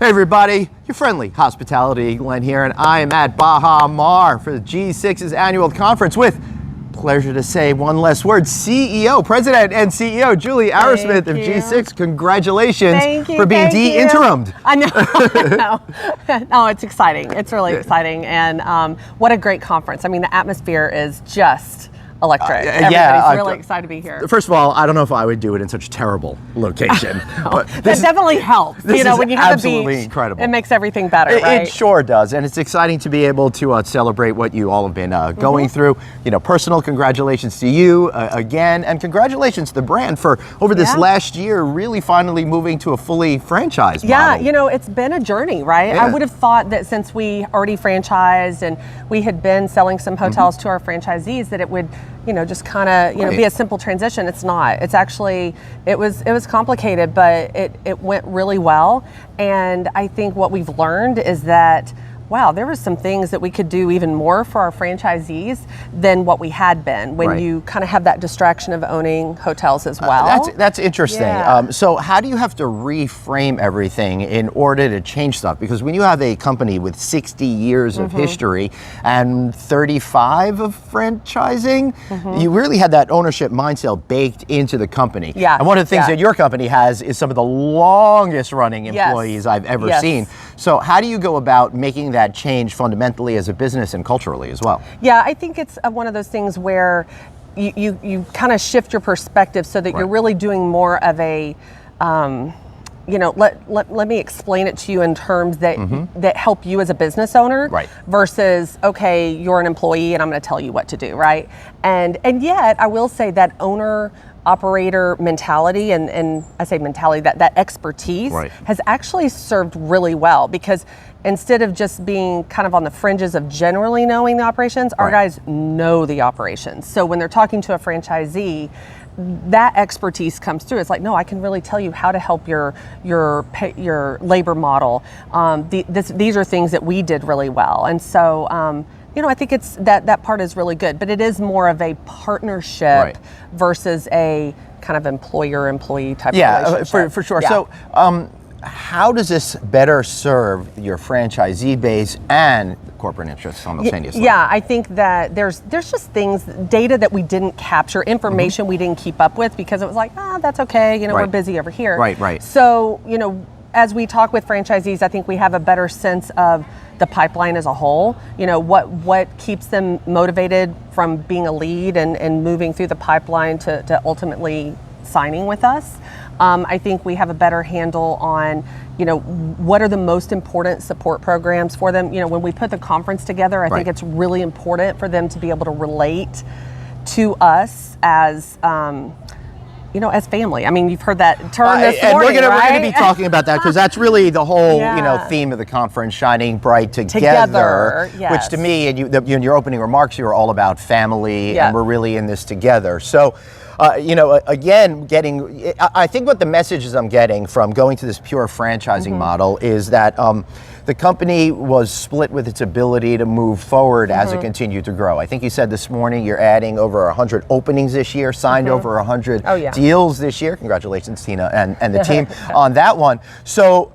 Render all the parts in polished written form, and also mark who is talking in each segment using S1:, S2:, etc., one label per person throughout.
S1: Hey everybody, your friendly hospitality Glenn here, and I am at Baha Mar for the G6's annual conference with, pleasure to say one less word, President and CEO Julie Arrowsmith of G6. Congratulations for being de-interimed.
S2: I know. No, it's exciting. It's really exciting, and what a great conference. I mean, the atmosphere is just electric. Everybody's really excited to be here.
S1: First of all, I don't know if I would do it in such a terrible location.
S2: But that definitely helps.
S1: This is
S2: when you have
S1: absolutely
S2: a beach,
S1: incredible.
S2: It makes everything better, right?
S1: It sure does, and it's exciting to be able to celebrate what you all have been going through. Personal congratulations to you again, and congratulations to the brand for over this last year really finally moving to a fully franchised model.
S2: Yeah, it's been a journey, right?
S1: Yeah.
S2: I would have thought that since we already franchised and we had been selling some hotels to our franchisees that it would just kind of, be a simple transition. It's not. It's actually, it was complicated, but it went really well. And I think what we've learned is that, wow, there were some things that we could do even more for our franchisees than what we had been when you kind of have that distraction of owning hotels as well.
S1: That's interesting.
S2: Yeah.
S1: So how do you have to reframe everything in order to change stuff? Because when you have a company with 60 years of history and 35 of franchising, you really had that ownership mindset baked into the company.
S2: Yeah.
S1: And one of the things that your company has is some of the longest running employees I've ever seen. So how do you go about making that change fundamentally as a business and culturally as well?
S2: Yeah, I think it's one of those things where you kind of shift your perspective so that you're really doing more of a, let me explain it to you in terms that that help you as a business owner versus, okay, you're an employee and I'm going to tell you what to do, right? And yet I will say that owner operator mentality and I say mentality, that expertise has actually served really well, because instead of just being kind of on the fringes of generally knowing the operations, our guys know the operations. So when they're talking to a franchisee, that expertise comes through. It's like, no, I can really tell you how to help your labor model. These are things that we did really well. And so, I think it's that part is really good, but it is more of a partnership versus a kind of employer-employee type relationship.
S1: Yeah, for sure. Yeah. So, how does this better serve your franchisee base and corporate interests simultaneously?
S2: Yeah, I think that there's just things, data that we didn't capture, information we didn't keep up with because it was like, that's okay, we're busy over here.
S1: Right.
S2: So, as we talk with franchisees, I think we have a better sense of the pipeline as a whole. What keeps them motivated from being a lead and moving through the pipeline to ultimately signing with us. I think we have a better handle on, what are the most important support programs for them. When we put the conference together, I think it's really important for them to be able to relate to us as, as family. I mean, you've heard that term this morning,
S1: we're going to be talking about that because that's really the whole, theme of the conference, shining bright together. Which to me, and in your opening remarks, you were all about family, and we're really in this together. So, again, I think what the messages I'm getting from going to this pure franchising model is that the company was split with its ability to move forward as it continued to grow. I think you said this morning you're adding over 100 openings this year, signed over 100 deals this year. Congratulations, Tina, and the team on that one. So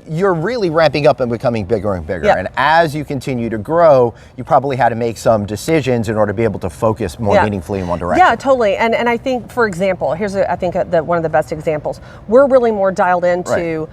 S1: you're really ramping up and becoming bigger and bigger. And as you continue to grow, you probably had to make some decisions in order to be able to focus more meaningfully in one direction.
S2: Yeah, totally. And I think, for example, here's I think one of the best examples. We're really more dialed into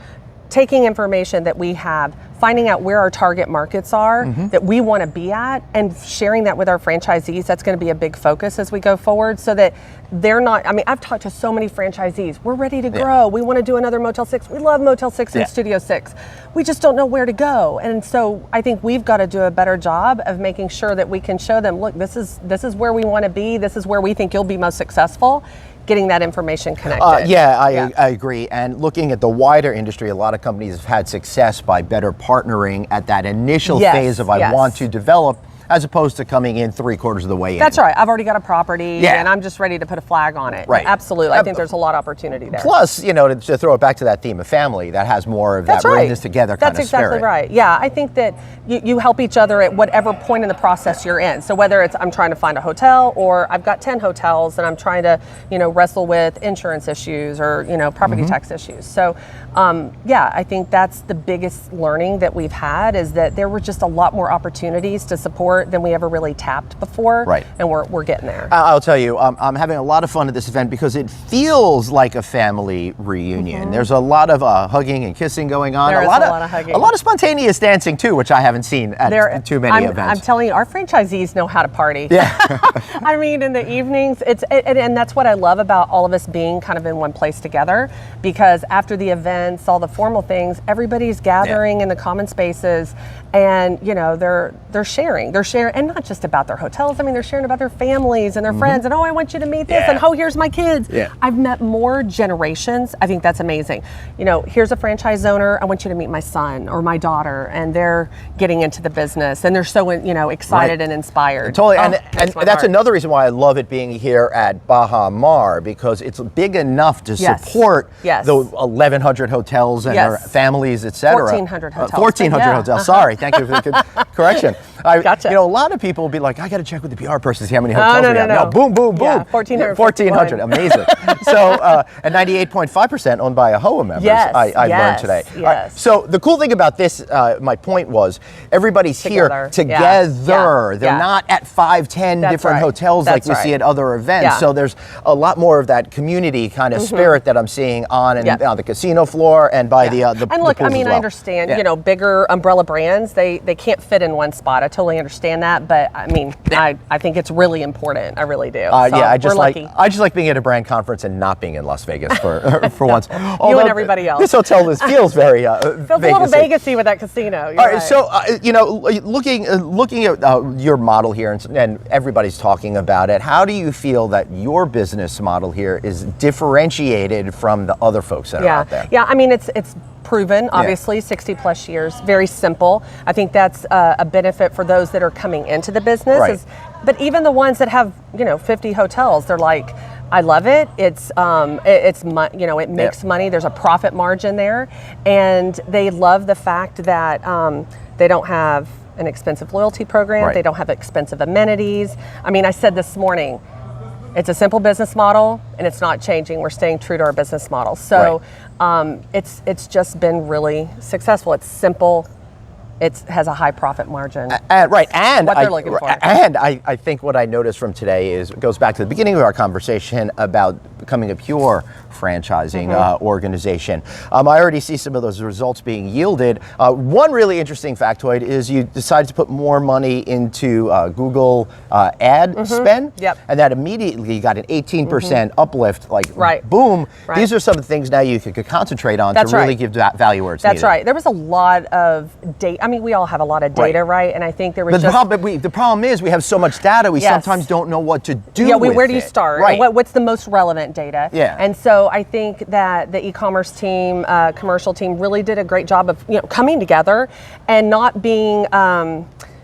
S2: taking information that we have, finding out where our target markets are that we want to be at, and sharing that with our franchisees. That's going to be a big focus as we go forward, so that they're not, I've talked to so many franchisees. We're ready to grow. We want to do another Motel 6. We love Motel 6 and Studio 6. We just don't know where to go. And so I think we've got to do a better job of making sure that we can show them, look, this is where we want to be. This is where we think you'll be most successful. Getting that information connected.
S1: I agree. And looking at the wider industry, a lot of companies have had success by better partnering at that initial phase of I want to develop as opposed to coming in 3/4 of the way in.
S2: That's right. I've already got a property and I'm just ready to put a flag on it.
S1: Right.
S2: Absolutely. I think there's a lot of opportunity there.
S1: Plus, to throw it back to that theme of family, that has more of that bring this together kind of spirit.
S2: That's exactly right. Yeah, I think that you help each other at whatever point in the process you're in. So whether it's I'm trying to find a hotel or I've got 10 hotels and I'm trying to, wrestle with insurance issues or, property tax issues. So, I think that's the biggest learning that we've had is that there were just a lot more opportunities to support than we ever really tapped before.
S1: Right.
S2: And we're getting there.
S1: I'll tell you, I'm having a lot of fun at this event because it feels like a family reunion. There's a lot of hugging and kissing going on.
S2: There is a lot of hugging.
S1: A lot of spontaneous dancing too, which I haven't seen at too many events.
S2: I'm telling you, our franchisees know how to party.
S1: Yeah.
S2: I mean, in the evenings, and that's what I love about all of us being kind of in one place together, because after the events, all the formal things, everybody's gathering in the common spaces, and they're sharing, and not just about their hotels. I mean, they're sharing about their families and their friends, and I want you to meet this, and here's my kids. Yeah. I've met more generations. I think that's amazing. Here's a franchise owner. I want you to meet my son or my daughter, and they're getting into the business, and they're so excited and inspired.
S1: Totally, and that's another reason why I love it being here at Baha Mar, because it's big enough to support the 1,100 hotels and their families, et cetera.
S2: 1,400 hotels.
S1: 1,400 hotels. Sorry, thank you for the correction.
S2: Gotcha.
S1: A lot of people will be like, I got to check with the PR person to see how many hotels we have. No, boom, boom, boom.
S2: Yeah,
S1: 1,400. Amazing. So, and 98.5% owned by AHOA members, I learned today.
S2: Yes.
S1: Right, so the cool thing about this, my point was, everybody's here together. They're not at 5, 10 different hotels like we see at other events. So there's a lot more of that community kind of spirit that I'm seeing on the casino floor and by the
S2: and look, I mean, I understand, bigger umbrella brands, they can't fit in one spot. I totally understand that, but I mean, I think it's really important. I really do.
S1: I just like being at a brand conference and not being in Las Vegas for once.
S2: You and everybody else.
S1: This hotel feels very
S2: feels a little Vegas-y with that casino.
S1: All right, so looking at your model here, and everybody's talking about it, how do you feel that your business model here is differentiated from the other folks that are out there?
S2: Yeah, I mean, it's proven, obviously, 60 plus years, very simple. I think that's a benefit for those that are coming into the business. But even the ones that have, 50 hotels, they're like, I love it. It makes money. There's a profit margin there, and they love the fact that they don't have an expensive loyalty program. They don't have expensive amenities. I mean, I said this morning, it's a simple business model, and it's not changing. We're staying true to our business model. So it's just been really successful. It's simple. It has a high profit margin.
S1: And what they're
S2: looking for.
S1: And I think what I noticed from today goes back to the beginning of our conversation about becoming a pure franchising organization. I already see some of those results being yielded. One really interesting factoid is you decided to put more money into Google ad spend, and that immediately got an 18% uplift, boom. These are some of the things now you could concentrate on to really give that value where it's needed.
S2: That's right. There was a lot of data. I mean, we all have a lot of data, right? And I think there was
S1: the problem is we have so much data, we sometimes don't know what to do with
S2: where do you start?
S1: Right.
S2: What's the most relevant data?
S1: Yeah.
S2: And so I think that the e-commerce team, commercial team really did a great job of coming together and not being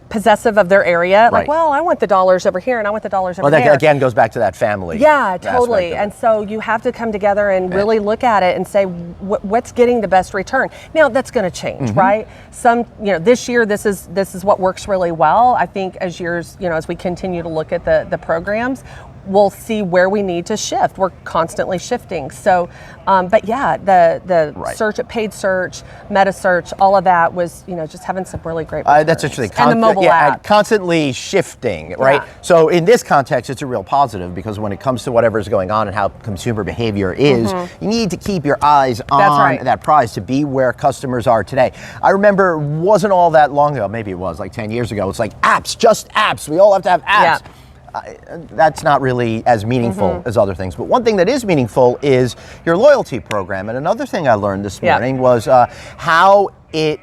S2: possessive of their area. Like, well, I want the dollars over here and I want the dollars over there.
S1: Well, that again goes back to that family.
S2: Yeah, totally. And so you have to come together and really look at it and say, what's getting the best return? Now, that's going to change, right? This year, this is what works really well. I think as years, as we continue to look at the programs, we'll see where we need to shift. We're constantly shifting. So, but yeah, the search, paid search, meta search, all of that was, just having some really great returns.
S1: That's interesting.
S2: And the mobile app.
S1: And constantly shifting, right?
S2: Yeah.
S1: So in this context, it's a real positive because when it comes to whatever's going on and how consumer behavior is, you need to keep your eyes on that prize to be where customers are today. I remember it wasn't all that long ago, maybe it was like 10 years ago, it's like apps, just apps. We all have to have apps. Yeah. That's not really as meaningful as other things. But one thing that is meaningful is your loyalty program. And another thing I learned this morning was how it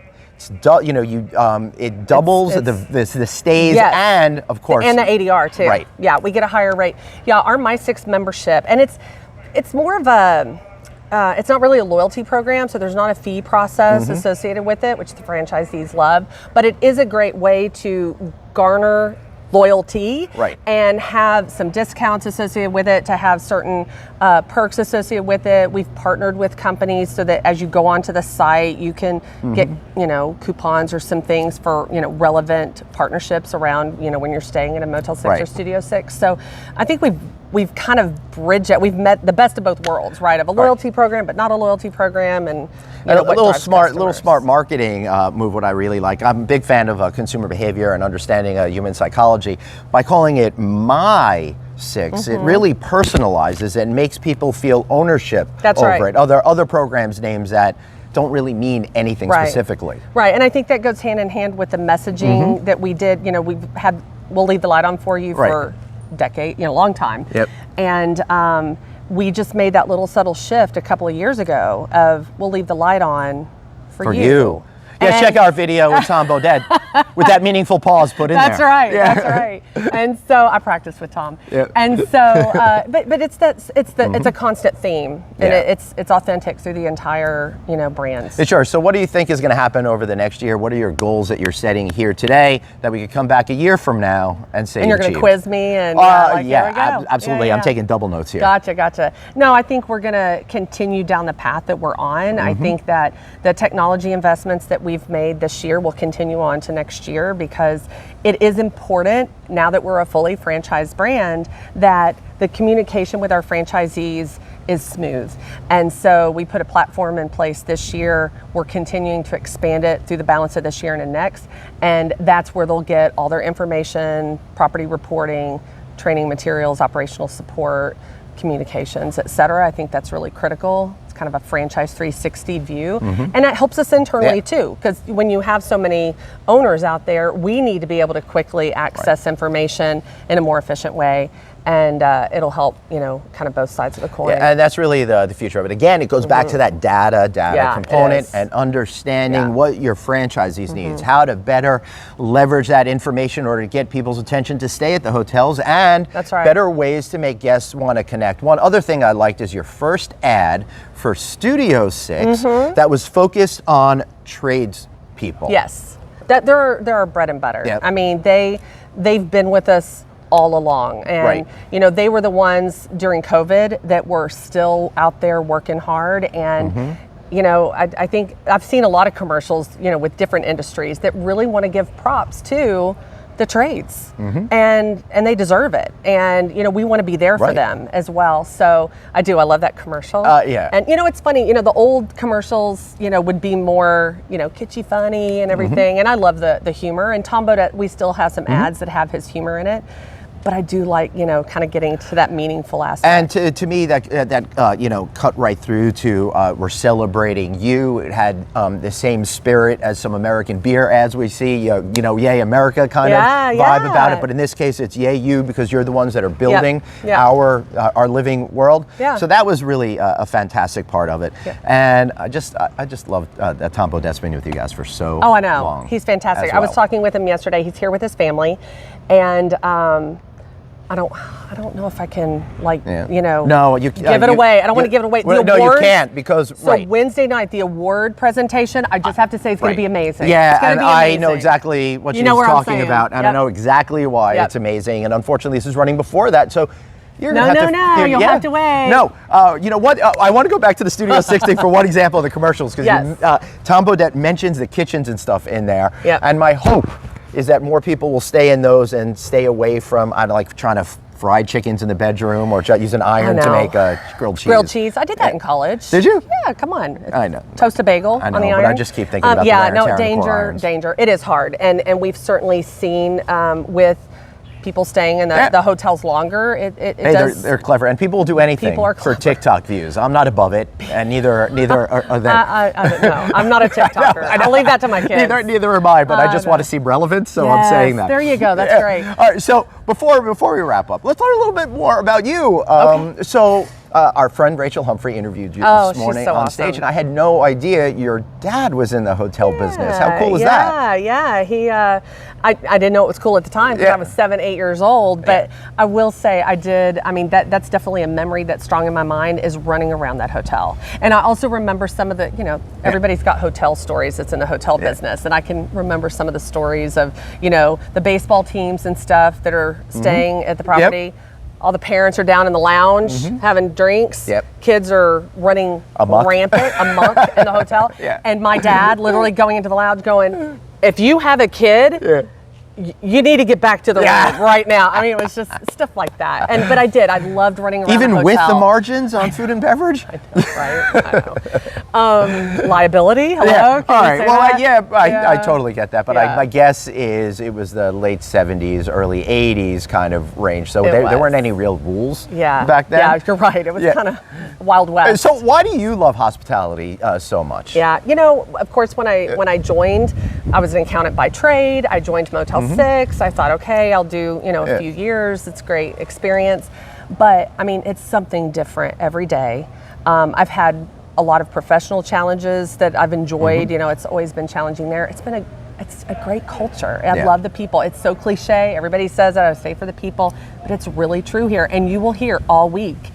S1: doubles the stays and of course
S2: and the ADR too.
S1: Right.
S2: Yeah, we get a higher rate. Yeah, our My6 membership, and it's more of a it's not really a loyalty program, so there's not a fee process associated with it, which the franchisees love, but it is a great way to garner loyalty and have some discounts associated with it, to have certain perks associated with it. We've partnered with companies so that as you go onto the site, you can get, coupons or some things for, relevant partnerships around, when you're staying in a Motel 6 or Studio 6. So I think we've kind of bridged it. We've met the best of both worlds, right? Of a loyalty program, but not a loyalty program, and
S1: a little smart marketing move. What I really like, I'm a big fan of consumer behavior and understanding human psychology. By calling it My Six, it really personalizes and makes people feel ownership over it. Other programs names that don't really mean anything specifically.
S2: Right, and I think that goes hand in hand with the messaging that we did. We'll leave the light on for you for decade, long time. And we just made that little subtle shift a couple of years ago of we'll leave the light on for you.
S1: Yeah, check our video with Tom Bodett with that meaningful pause put in there.
S2: That's right. And so I practiced with Tom. And so, but it's a constant theme, and it's authentic through the entire brands.
S1: Sure. So what do you think is going to happen over the next year? What are your goals that you're setting here today that we could come back a year from now and say?
S2: And you're going to quiz me and
S1: absolutely. I'm taking double notes here.
S2: Gotcha. No, I think we're going to continue down the path that we're on. I think that the technology investments that we've made this year will continue on to next year, because it is important, now that we're a fully franchised brand, that the communication with our franchisees is smooth. And so we put a platform in place this year. We're continuing to expand it through the balance of this year and the next. And that's where they'll get all their information, property reporting, training materials, operational support, communications, et cetera. I think that's really critical. It's kind of a franchise 360 view. And that helps us internally too, because when you have so many owners out there, we need to be able to quickly access information in a more efficient way. And it'll help, kind of both sides of the coin.
S1: And that's really the future of it. Again, it goes back to that data component and understanding what your franchisees needs, how to better leverage that information in order to get people's attention to stay at the hotels, and better ways to make guests want to connect. One other thing I liked is your first ad for Studio 6 that was focused on tradespeople.
S2: Yes, that they're our bread and butter. I mean, they've been with us all along, and they were the ones during COVID that were still out there working hard. And I think I've seen a lot of commercials with different industries that really want to give props to the trades, and they deserve it, and we want to be there for them as well. So I love that commercial. And it's funny, the old commercials would be more kitschy, funny and everything, and I love the humor. And Tom Bodett, we still have some ads that have his humor in it. But I do like, kind of getting to that meaningful aspect.
S1: And to me, that cut right through to we're celebrating you. It had the same spirit as some American beer ads we see, Yay America kind of vibe about it. But in this case, it's Yay You, because you're the ones that are building our living world. So that was really a fantastic part of it. And I just love that Tom Bodett's been with you guys for so long.
S2: Oh, I know. He's fantastic. I was talking with him yesterday. He's here with his family. And I don't know if I can
S1: No, you
S2: give it away. I don't want to give it away.
S1: Well, no, you can't, because
S2: Wednesday night, the award presentation, I just have to say it's going to be amazing.
S1: Yeah, and I know exactly what she's talking about, and I know exactly why it's amazing. And unfortunately, this is running before that, so you're
S2: you'll have to wait.
S1: No, you know what? I want to go back to the Studio 6 thing for one example of the commercials, because Tom Bodett mentions the kitchens and stuff in there, and my hope is that more people will stay in those and stay away from trying to fry chickens in the bedroom or use an iron to make grilled cheese.
S2: Grilled cheese. I did that in college.
S1: Did you?
S2: Yeah, come on.
S1: I know.
S2: Toast a bagel on the iron.
S1: But I just keep thinking about the wear and tear on the core irons.
S2: Danger. It is hard. And we've certainly seen with people staying in the hotels longer, it does.
S1: They're clever, and people will do anything for TikTok views. I'm not above it, and neither are they.
S2: I'm not a TikToker. I'll leave that to my kids.
S1: Neither am I, but I just want to seem relevant, so I'm saying that.
S2: There you go. That's great.
S1: All right, so before we wrap up, let's learn a little bit more about you. So Our friend Rachel Humphrey interviewed you this morning on stage, and I had no idea your dad was in the hotel business. How cool is that?
S2: Yeah. He, I didn't know it was cool at the time because I was 7, 8 years old, but I will say I did. I mean, that's definitely a memory that's strong in my mind, is running around that hotel. And I also remember some of the, everybody's got hotel stories that's in the hotel business, and I can remember some of the stories of, the baseball teams and stuff that are staying at the property. All the parents are down in the lounge having drinks. Kids are running rampant amok in the hotel. And my dad literally going into the lounge going, if you have a kid, you need to get back to the room right now. I mean, it was just stuff like that. But I loved running around
S1: even
S2: the hotel.
S1: with the margins on food and beverage.
S2: I know, right? I know. Liability. Hello.
S1: All right. Well, I totally get that. But my guess is it was the late 70s, early 80s kind of range. So there weren't any real rules back then.
S2: Yeah, you're right. It was kind of Wild West.
S1: So why do you love hospitality so much?
S2: Yeah. Of course, when I joined, I was an accountant by trade. I joined Motel 6. I thought, okay, I'll do, a few years. It's a great experience. But I mean, it's something different every day. I've had a lot of professional challenges that I've enjoyed. It's always been challenging there. It's a great culture. I love the people. It's so cliche. Everybody says that I stay for the people, but it's really true here. And you will hear all week.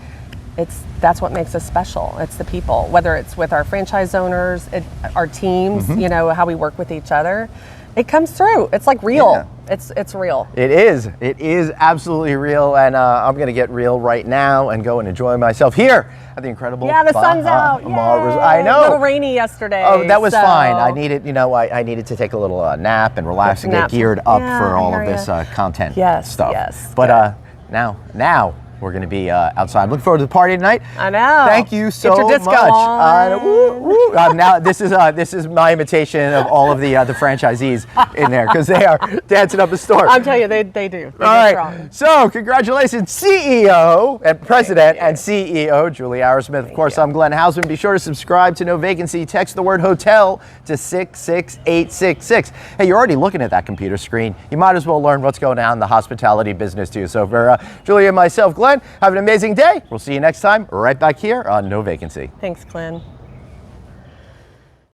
S2: That's what makes us special. It's the people, whether it's with our franchise owners, our teams, how we work with each other. It comes through. It's like real. It's real.
S1: It is. It is absolutely real. And I'm going to get real right now and go and enjoy myself here at the incredible.
S2: Yeah, the sun's out.
S1: I know.
S2: A little rainy yesterday.
S1: Oh, that was fine. I needed, I needed to take a little nap and relax and get geared up for all of this content stuff.
S2: Yes.
S1: But now we're going to be outside. I'm looking forward to the party tonight.
S2: I know.
S1: Thank you so
S2: Get your disco
S1: much.
S2: on.
S1: Now this is my imitation of all of the franchisees in there because they are dancing up a storm.
S2: I'm telling you, they do.
S1: All right. So congratulations, CEO and President and CEO Julie Arrowsmith. Of course, I'm Glenn Hausman. Be sure to subscribe to No Vacancy. Text the word hotel to 66866. Hey, you're already looking at that computer screen. You might as well learn what's going on in the hospitality business too. So for Julie and myself, Glenn, have an amazing day. We'll see you next time right back here on No Vacancy.
S2: Thanks, Glenn.